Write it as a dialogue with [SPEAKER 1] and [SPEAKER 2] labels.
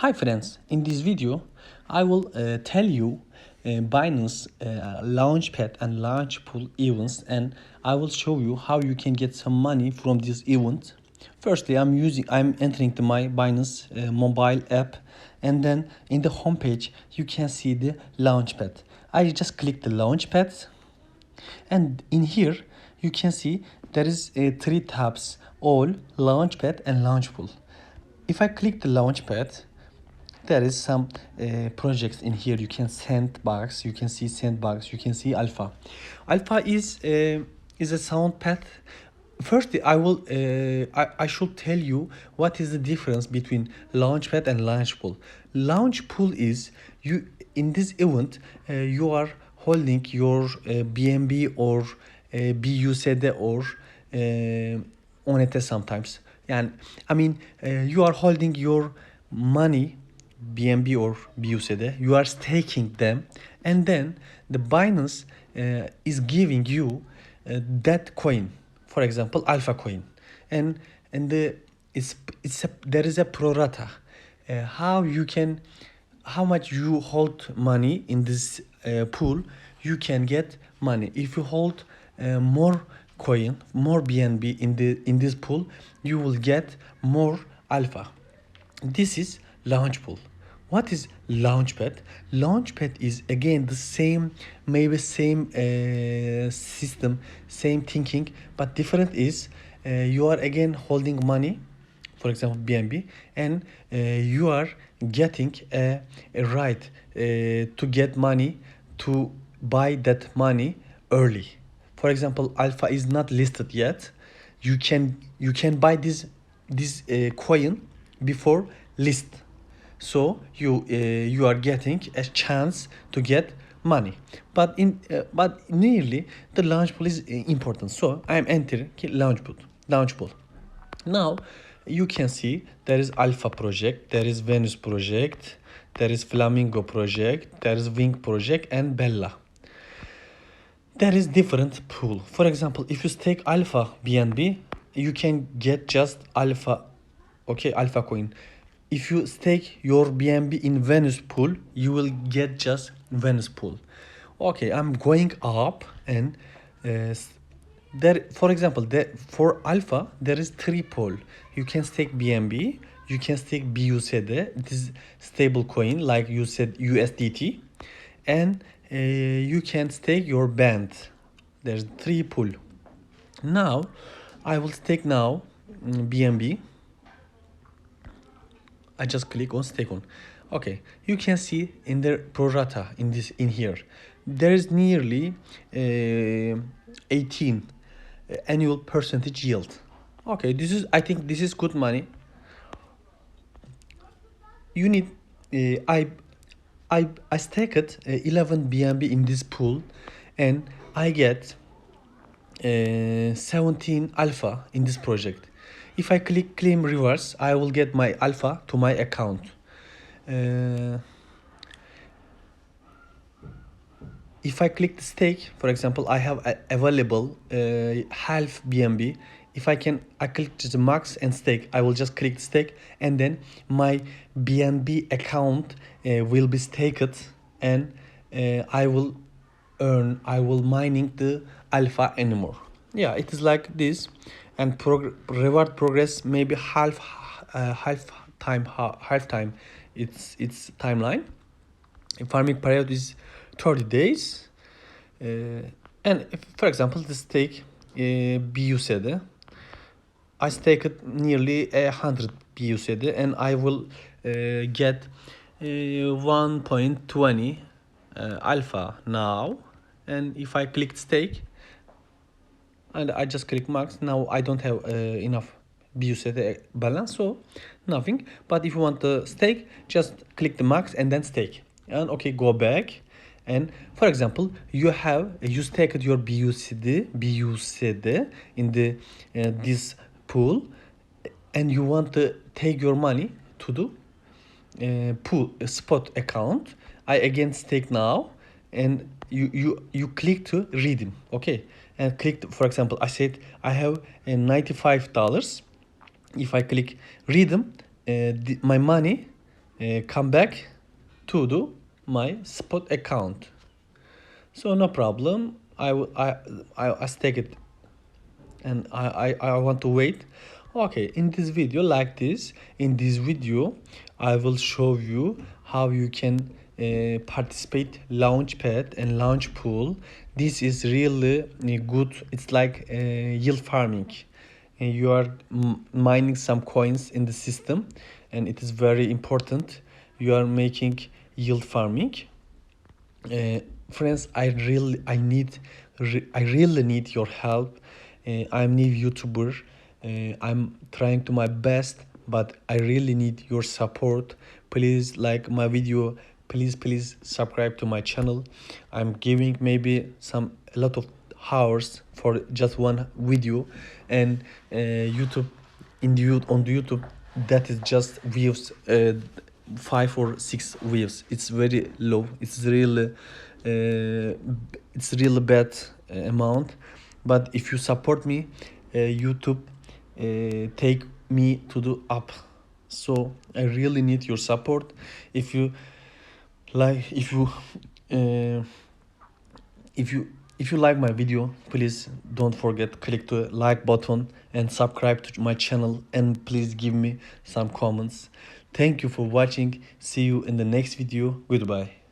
[SPEAKER 1] Hi friends, in this video I will tell you Binance Launchpad and Launchpool events, and I will show you how you can get some money from this event. Firstly, I'm entering to my Binance mobile app, and then in the homepage you can see the Launchpad. I just click the Launchpad, and in here you can see there is three tabs: all, Launchpad and Launchpool. If I click the Launchpad, there is some projects in here. You can sandbox, you can see sandbox, you can see alpha. Alpha is a sound path. Firstly, I should tell you what is the difference between launchpad and launchpool. Launchpool is you in this event you are holding your BNB or BUSD or ONET sometimes. And I mean you are holding your money BNB or BUSD, you are staking them, and then the Binance is giving you that coin, for example, Alpha coin, and there is a pro rata, how much you hold money in this pool, you can get money. If you hold more coin, more BNB in this pool, you will get more Alpha. This is Launchpool. What is Launchpad? Launchpad is again the same, maybe same system, same thinking, but different is you are again holding money, for example BNB, and you are getting a right to get money, to buy that money early. For example, Alpha is not listed yet. You can buy this coin before list, so you are getting a chance to get money. But nearly the launch pool is important, so I am entering launch pool. Now you can see there is Alpha project, there is Venus project, there is Flamingo project, there is Wing project, and Bella. There is different pool. For example, if you stake Alpha BNB, you can get just Alpha, okay, Alpha coin. If you stake your BNB in Venus pool, you will get just Venus pool. Okay, I'm going up, and there, for example, for Alpha there is three pool. You can stake BNB, you can stake BUSD, it is stable coin like you said USDT, and you can stake your band. There's three pool. Now I will stake now BNB. I just click on stake on. Okay, you can see in the pro rata in here there is nearly 18 annual percentage yield. Okay, I think this is good money. You need I staked 11 BNB in this pool, and I get 17 alpha in this project. If I click claim reverse, I will get my alpha to my account. If I click the stake, for example, I have available half BNB. If I click the max and stake, I will just click stake, and then my BNB account will be staked, and I will mining the alpha anymore. Yeah, it is like this, and reward progress maybe half time its timeline. Farming period is 30 days, and if, for example, the stake BUSD, I staked nearly 100 BUSD, and I will get 1.20 alpha now. And if I click stake and I just click max, now I don't have enough BUSD balance, so nothing. But if you want the stake, just click the max and then stake, and okay, go back. And for example, you staked your BUSD in the this pool, and you want to take your money to the pool spot account. I again stake now, and you click to redeem, okay, and click for example, I said I have $95. If I click redeem, my money come back to my spot account. So no problem. I take it, and I want to wait. Okay, in this video like this, in this video I will show you how you can participate launchpad and launch pool. This is really good. It's like yield farming, and you are mining some coins in the system, and it is very important. You are making yield farming. Friends, I really need your help. I'm new YouTuber. I'm trying to my best, but I really need your support. Please like my video. Please subscribe to my channel. I'm giving maybe a lot of hours for just one video, and YouTube on the YouTube, that is just views, 5 or 6 views. It's very low. It's really bad amount. But if you support me, YouTube take me to the up. So I really need your support. If you like, uh, if you like my video, please don't forget click the like button and subscribe to my channel, and please give me some comments. Thank you for watching. See you in the next video. Goodbye.